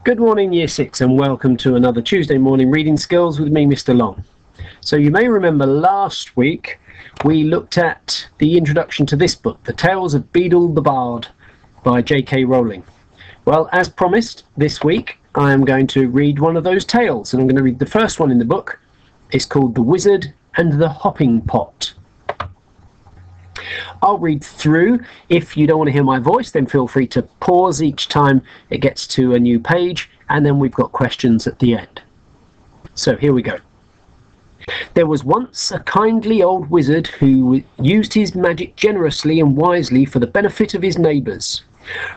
Good morning, Year 6, and welcome to another Tuesday morning reading skills with me, Mr. Long. So you may remember last week we looked at the introduction to this book, The Tales of Beedle the Bard by J.K. Rowling. Well, as promised, this week I am going to read one of those tales, and I'm going to read the first one in the book. It's called The Wizard and the Hopping Pot. I'll read through. If you don't want to hear my voice, then feel free to pause each time it gets to a new page, and then we've got questions at the end. So here we go. There was once a kindly old wizard who used his magic generously and wisely for the benefit of his neighbours.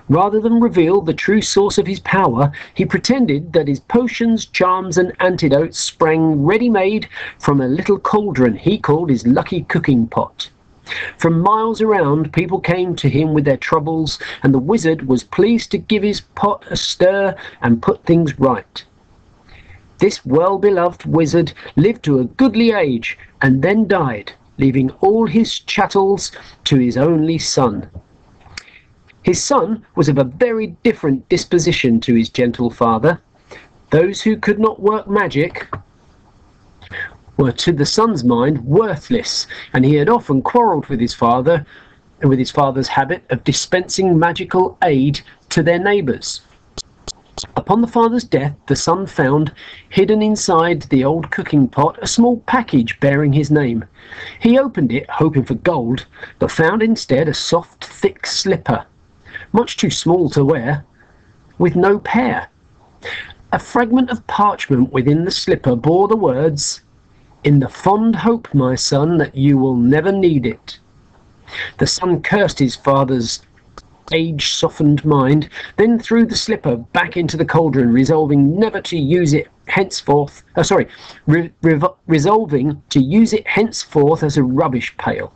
Rather than reveal the true source of his power, he pretended that his potions, charms and antidotes sprang ready-made from a little cauldron he called his lucky cooking pot. From miles around, people came to him with their troubles, and the wizard was pleased to give his pot a stir and put things right. This well-beloved wizard lived to a goodly age and then died, leaving all his chattels to his only son. His son was of a very different disposition to his gentle father. Those who could not work magic were to the son's mind worthless, and he had often quarrelled with his father and with his father's habit of dispensing magical aid to their neighbours. Upon the father's death, the son found, hidden inside the old cooking pot, a small package bearing his name. He opened it, hoping for gold, but found instead a soft, thick slipper, much too small to wear, with no pair. A fragment of parchment within the slipper bore the words, "In the fond hope, my son, that you will never need it." The son cursed his father's age-softened mind, then threw the slipper back into the cauldron, resolving never to use it henceforth. Resolving to use it henceforth as a rubbish pail.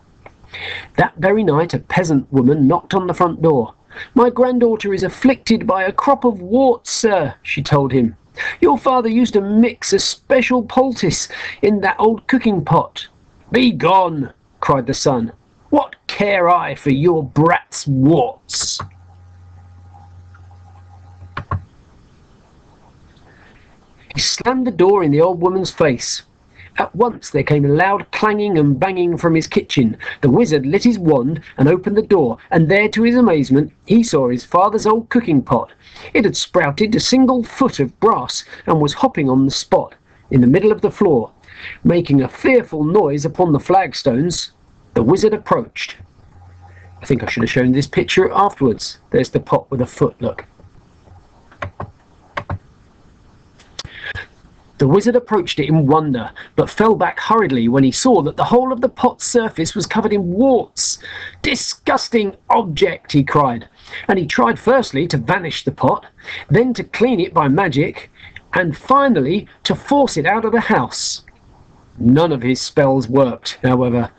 That very night, a peasant woman knocked on the front door. "My granddaughter is afflicted by a crop of warts, sir," she told him. "Your father used to mix a special poultice in that old cooking pot." "Be gone," cried the son. "What care I for your brat's warts?" He slammed the door in the old woman's face. At once there came a loud clanging and banging from his kitchen. The wizard lit his wand and opened the door, and there, to his amazement, he saw his father's old cooking pot. It had sprouted a single foot of brass and was hopping on the spot, in the middle of the floor, making a fearful noise upon the flagstones. The wizard approached. I think I should have shown this picture afterwards. There's the pot with a foot, look. The wizard approached it in wonder, but fell back hurriedly when he saw that the whole of the pot's surface was covered in warts. "Disgusting object!" he cried, and he tried firstly to vanish the pot, then to clean it by magic, and finally to force it out of the house. None of his spells worked, however,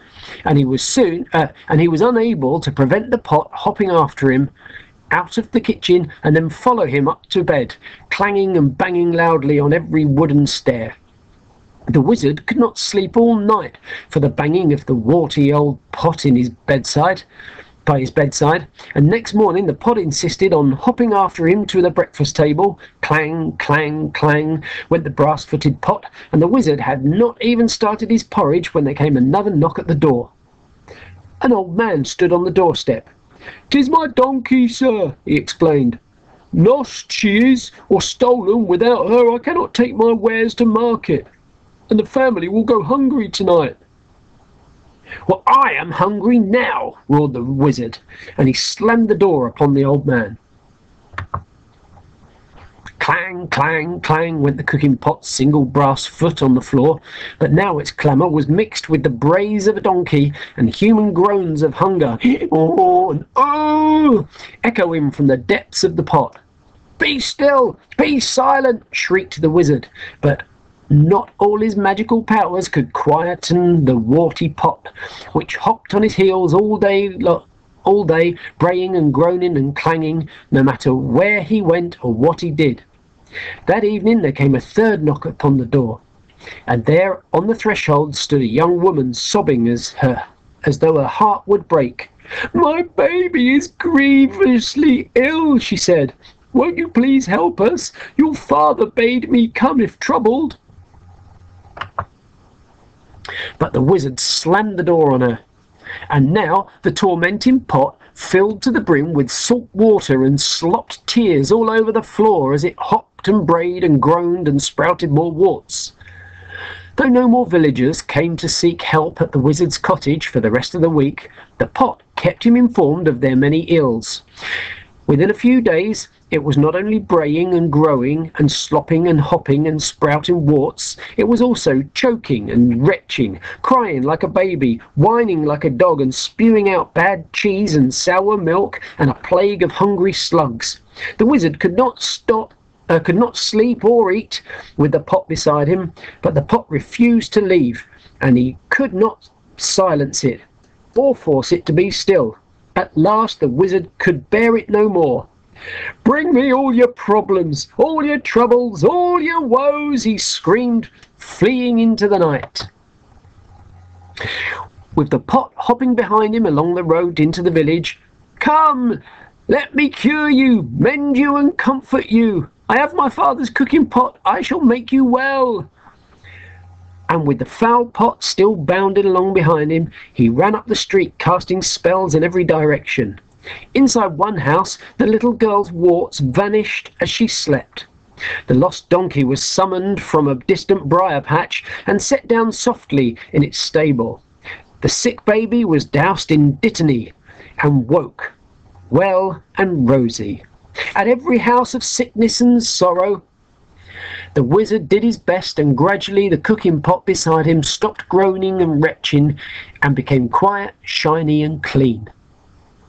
and he was unable to prevent the pot hopping after him out of the kitchen and then follow him up to bed, clanging and banging loudly on every wooden stair. The wizard could not sleep all night for the banging of the warty old pot in his bedside, and next morning the pot insisted on hopping after him to the breakfast table. Clang, clang, clang went the brass-footed pot, and the wizard had not even started his porridge when there came another knock at the door. An old man stood on the doorstep. "'Tis my donkey, sir," he explained. "Lost she is, or stolen. Without her I cannot take my wares to market, and the family will go hungry tonight." "Well, I am hungry now," roared the wizard, and he slammed the door upon the old man. Clang, clang, clang went the cooking pot's single brass foot on the floor, but now its clamour was mixed with the brays of a donkey and human groans of hunger. "Oh, and oh!" echoing from the depths of the pot. "Be still! Be silent!" shrieked the wizard, but not all his magical powers could quieten the warty pot, which hopped on his heels all day, braying and groaning and clanging, no matter where he went or what he did. That evening there came a third knock upon the door, and there on the threshold stood a young woman sobbing as though her heart would break. "My baby is grievously ill," she said. won't you please help us? Your father bade me come if troubled." But the wizard slammed the door on her, and now the tormenting pot filled to the brim with salt water and slopped tears all over the floor as it hopped and brayed and groaned and sprouted more warts. Though no more villagers came to seek help at the wizard's cottage for the rest of the week, the pot kept him informed of their many ills. Within a few days, it was not only braying and growing and slopping and hopping and sprouting warts, it was also choking and retching, crying like a baby, whining like a dog, and spewing out bad cheese and sour milk and a plague of hungry slugs. The wizard could not sleep or eat with the pot beside him, but the pot refused to leave, and he could not silence it or force it to be still. At last the wizard could bear it no more. "Bring me all your problems, all your troubles, all your woes," he screamed, fleeing into the night. With the pot hopping behind him along the road into the village, "Come, let me cure you, mend you and comfort you. I have my father's cooking pot, I shall make you well." And with the foul pot still bounding along behind him, he ran up the street casting spells in every direction. Inside one house, the little girl's warts vanished as she slept. The lost donkey was summoned from a distant briar patch and set down softly in its stable. The sick baby was doused in dittany and woke, well and rosy. At every house of sickness and sorrow, the wizard did his best, and gradually the cooking pot beside him stopped groaning and retching and became quiet, shiny and clean.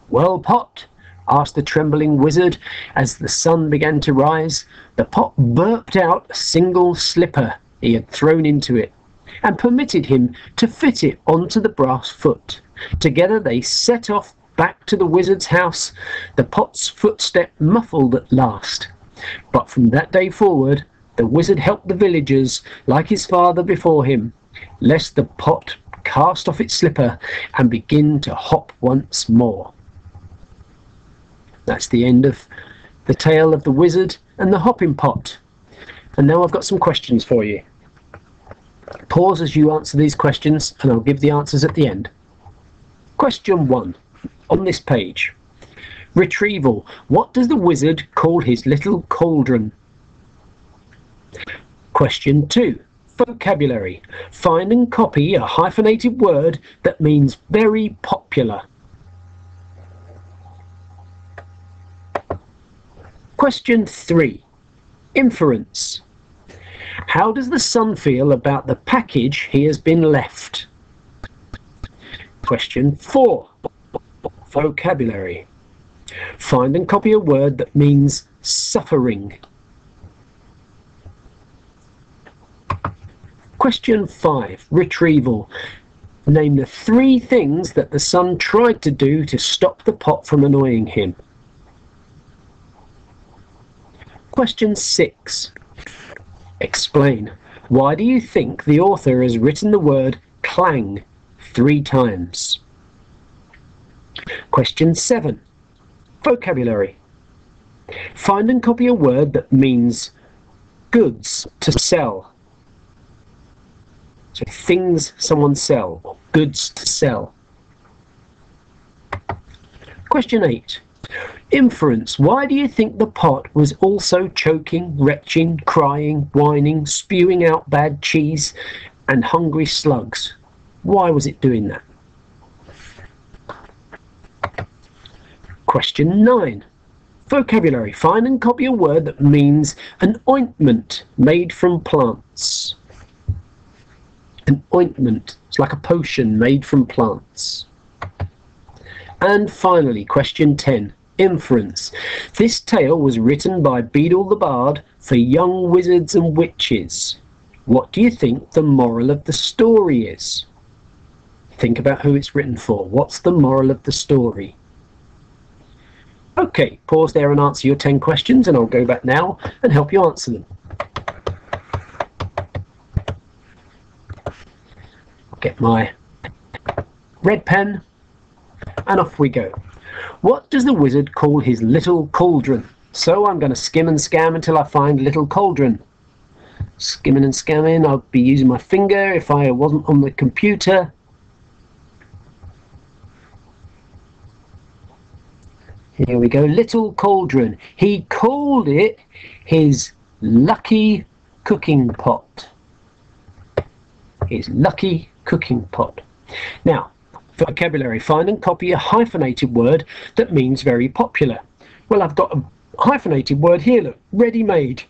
"Well, Pot?" asked the trembling wizard as the sun began to rise. The pot burped out a single slipper he had thrown into it, and permitted him to fit it onto the brass foot. Together they set off back to the wizard's house, the pot's footstep muffled at last. But from that day forward, the wizard helped the villagers, like his father before him, lest the pot cast off its slipper and begin to hop once more. That's the end of the tale of the wizard and the hopping pot. And now I've got some questions for you. Pause as you answer these questions, and I'll give the answers at the end. Question 1. On this page. Retrieval. What does the wizard call his little cauldron? Question 2. Vocabulary. Find and copy a hyphenated word that means very popular. Question 3. Inference. How does the son feel about the package he has been left? Question 4. Vocabulary. Find and copy a word that means suffering. Question 5. Retrieval. Name the 3 things that the son tried to do to stop the pot from annoying him. Question 6. Explain. Why do you think the author has written the word clang 3 times? Question 7. Vocabulary. Find and copy a word that means goods, to sell. So things someone sell, or goods to sell. Question 8. Inference. Why do you think the pot was also choking, retching, crying, whining, spewing out bad cheese and hungry slugs? Why was it doing that? Question 9. Vocabulary. Find and copy a word that means an ointment made from plants. An ointment. It's like a potion made from plants. And finally, question 10. Inference. This tale was written by Beadle the Bard for young wizards and witches. What do you think the moral of the story is? Think about who it's written for. What's the moral of the story? Okay, pause there and answer your 10 questions, and I'll go back now and help you answer them. I'll get my red pen, and off we go. What does the wizard call his little cauldron? So I'm going to skim and scam until I find little cauldron. Skimming and scamming. I'll be using my finger if I wasn't on the computer. Here we go. Little cauldron. He called it his lucky cooking pot. His lucky cooking pot. Now, vocabulary. Find and copy a hyphenated word that means very popular. Well, I've got a hyphenated word here, look. Ready-made.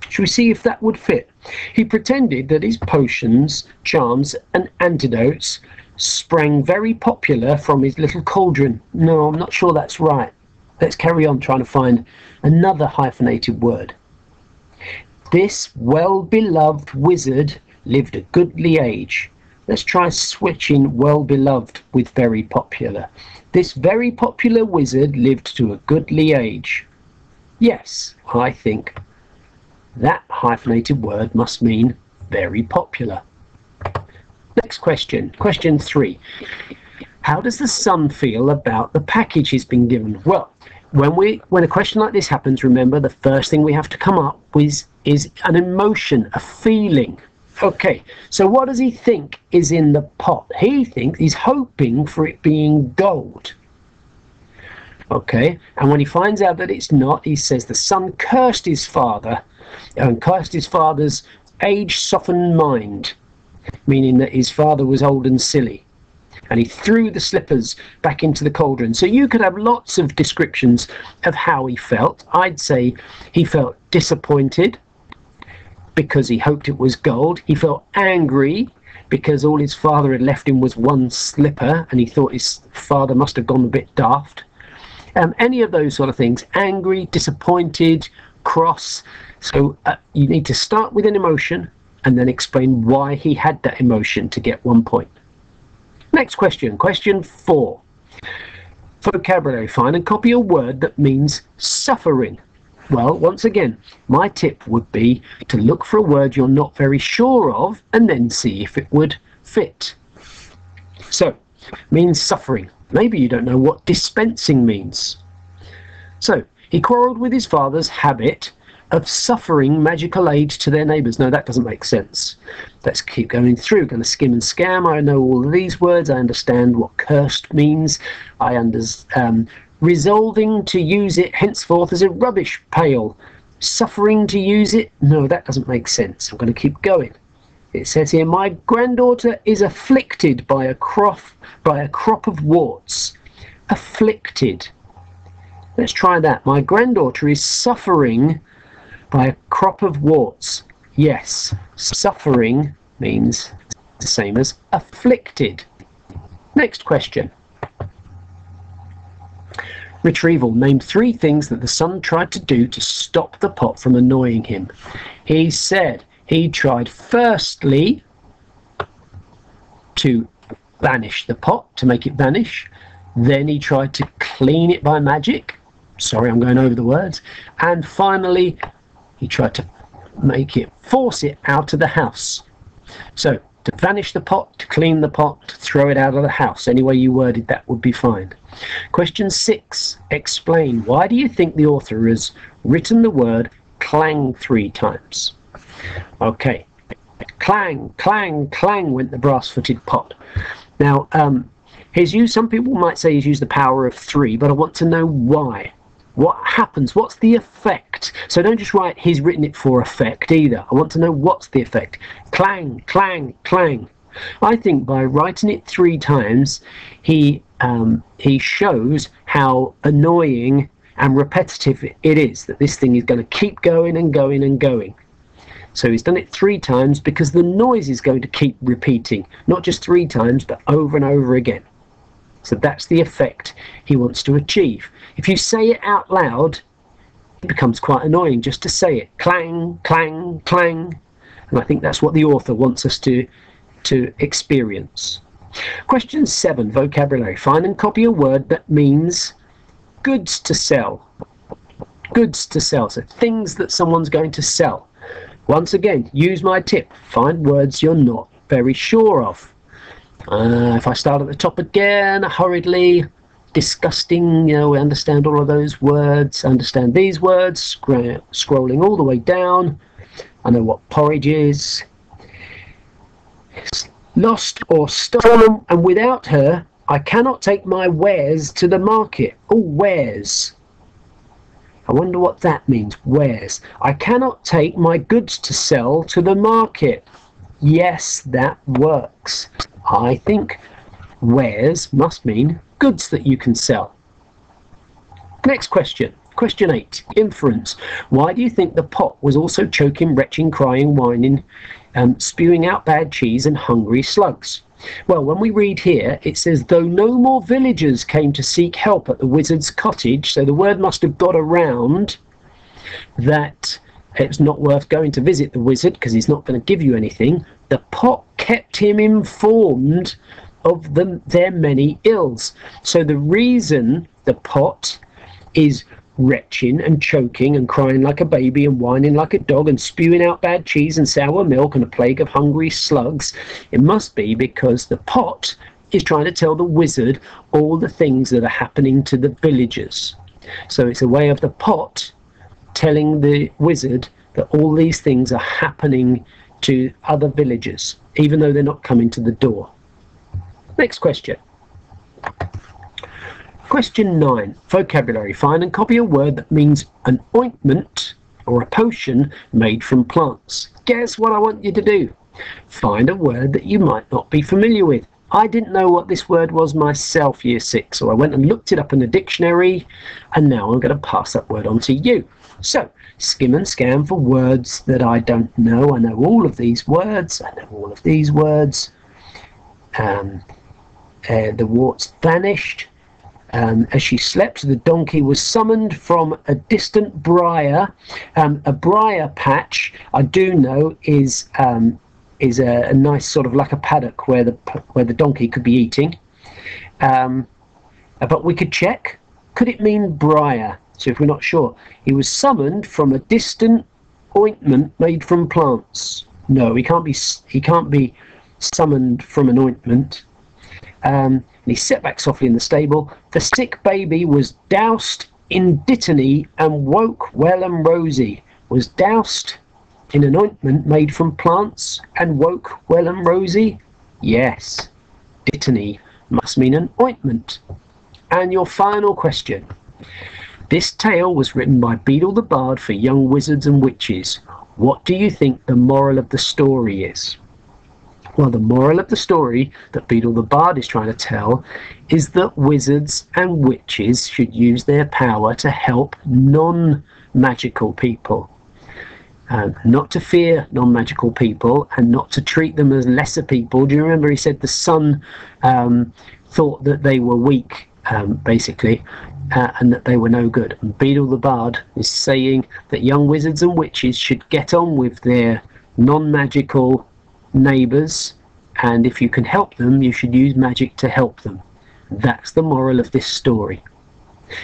Shall we see if that would fit? He pretended that his potions, charms and antidotes sprang very popular from his little cauldron. No, I'm not sure that's right. Let's carry on trying to find another hyphenated word. This well-beloved wizard lived a goodly age. Let's try switching well-beloved with very popular. This very popular wizard lived to a goodly age. Yes, I think that hyphenated word must mean very popular. Next question, question 3. How does the son feel about the package he's been given? Well, when a question like this happens, remember the first thing we have to come up with is an emotion, a feeling. Okay, so what does he think is in the pot? He thinks he's hoping for it being gold. Okay, and when he finds out that it's not, he says the son cursed his father and cursed his father's age-softened mind, meaning that his father was old and silly. And he threw the slippers back into the cauldron. So you could have lots of descriptions of how he felt. I'd say he felt disappointed because he hoped it was gold. He felt angry because all his father had left him was one slipper and he thought his father must have gone a bit daft. Any of those sort of things. Angry, disappointed, cross. So you need to start with an emotion and then explain why he had that emotion to get 1 point. Next question, question 4. Vocabulary. Find and copy a word that means suffering. Well, once again, my tip would be to look for a word you're not very sure of and then see if it would fit. So, means suffering. Maybe you don't know what dispensing means. So, he quarrelled with his father's habit of suffering magical aid to their neighbours. No, that doesn't make sense. Let's keep going through. Going to skim and scam. I know all of these words. I understand what cursed means. I understand resolving to use it henceforth as a rubbish pail. Suffering to use it. No, that doesn't make sense. I'm going to keep going. It says here, my granddaughter is afflicted by a crop of warts. Afflicted. Let's try that. My granddaughter is suffering by a crop of warts. Yes, suffering means the same as afflicted. Next question. Retrieval. Name 3 things that the son tried to do to stop the pot from annoying him. He said he tried firstly to banish the pot, to make it vanish. Then he tried to clean it by magic. Sorry, I'm going over the words. And finally, he tried to force it out of the house. So, to vanish the pot, to clean the pot, to throw it out of the house. Any way you worded that would be fine. Question 6. Explain. Why do you think the author has written the word clang 3 times? Okay. Clang, clang, clang went the brass-footed pot. Now, some people might say he's used the power of 3, but I want to know why. What happens? What's the effect? So don't just write he's written it for effect either. I want to know what's the effect. Clang, clang, clang. I think by writing it 3 times, he shows how annoying and repetitive it is, that this thing is going to keep going and going and going. So he's done it 3 times because the noise is going to keep repeating, not just 3 times, but over and over again. So that's the effect he wants to achieve. If you say it out loud, it becomes quite annoying just to say it. Clang, clang, clang. And I think that's what the author wants us to experience. Question 7, vocabulary. Find and copy a word that means goods to sell. Goods to sell, so things that someone's going to sell. Once again, use my tip. Find words you're not very sure of. If I start at the top again, hurriedly, disgusting, you know, we understand all of those words, understand these words, scrolling all the way down. I know what porridge is. Lost or stolen, and without her, I cannot take my wares to the market. Oh, wares. I wonder what that means, wares. I cannot take my goods to sell to the market. Yes, that works. I think wares must mean goods that you can sell. Next question. Question 8. Inference. Why do you think the pot was also choking, retching, crying, whining, spewing out bad cheese and hungry slugs? Well, when we read here, it says, though no more villagers came to seek help at the wizard's cottage, so the word must have got around that it's not worth going to visit the wizard because he's not going to give you anything. The pot kept him informed of their many ills. So the reason the pot is retching and choking and crying like a baby and whining like a dog and spewing out bad cheese and sour milk and a plague of hungry slugs, it must be because the pot is trying to tell the wizard all the things that are happening to the villagers. So it's a way of the pot telling the wizard that all these things are happening to other villagers, even though they're not coming to the door. Next question. Question 9. Vocabulary. Find and copy a word that means an ointment or a potion made from plants. Guess what I want you to do? Find a word that you might not be familiar with. I didn't know what this word was myself, year 6, so I went and looked it up in the dictionary, and now I'm going to pass that word on to you. So, skim and scan for words that I don't know. I know all of these words. I know all of these words. The warts vanished. As she slept, the donkey was summoned from a distant briar. A briar patch, I do know, is a nice sort of like a paddock where the donkey could be eating. But we could check. Could it mean briar? So if we're not sure, he was summoned from a distant ointment made from plants. No, he can't be summoned from an ointment. And he sat back softly in the stable. The sick baby was doused in dittany and woke well and rosy. Was doused in an ointment made from plants and woke well and rosy? Yes, dittany must mean an ointment. And your final question. This tale was written by Beadle the Bard for young wizards and witches. What do you think the moral of the story is? Well, the moral of the story that Beadle the Bard is trying to tell is that wizards and witches should use their power to help non-magical people. Not to fear non-magical people and not to treat them as lesser people. Do you remember he said the sun thought that they were weak, basically, and that they were no good. And Beadle the Bard is saying that young wizards and witches should get on with their non-magical neighbours, and if you can help them, you should use magic to help them. That's the moral of this story.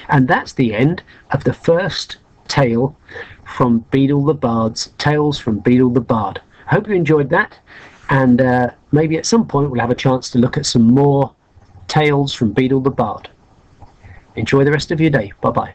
And that's the end of the first tale from Beadle the Bard's Tales from Beadle the Bard. I hope you enjoyed that, and maybe at some point we'll have a chance to look at some more tales from Beadle the Bard. Enjoy the rest of your day. Bye bye.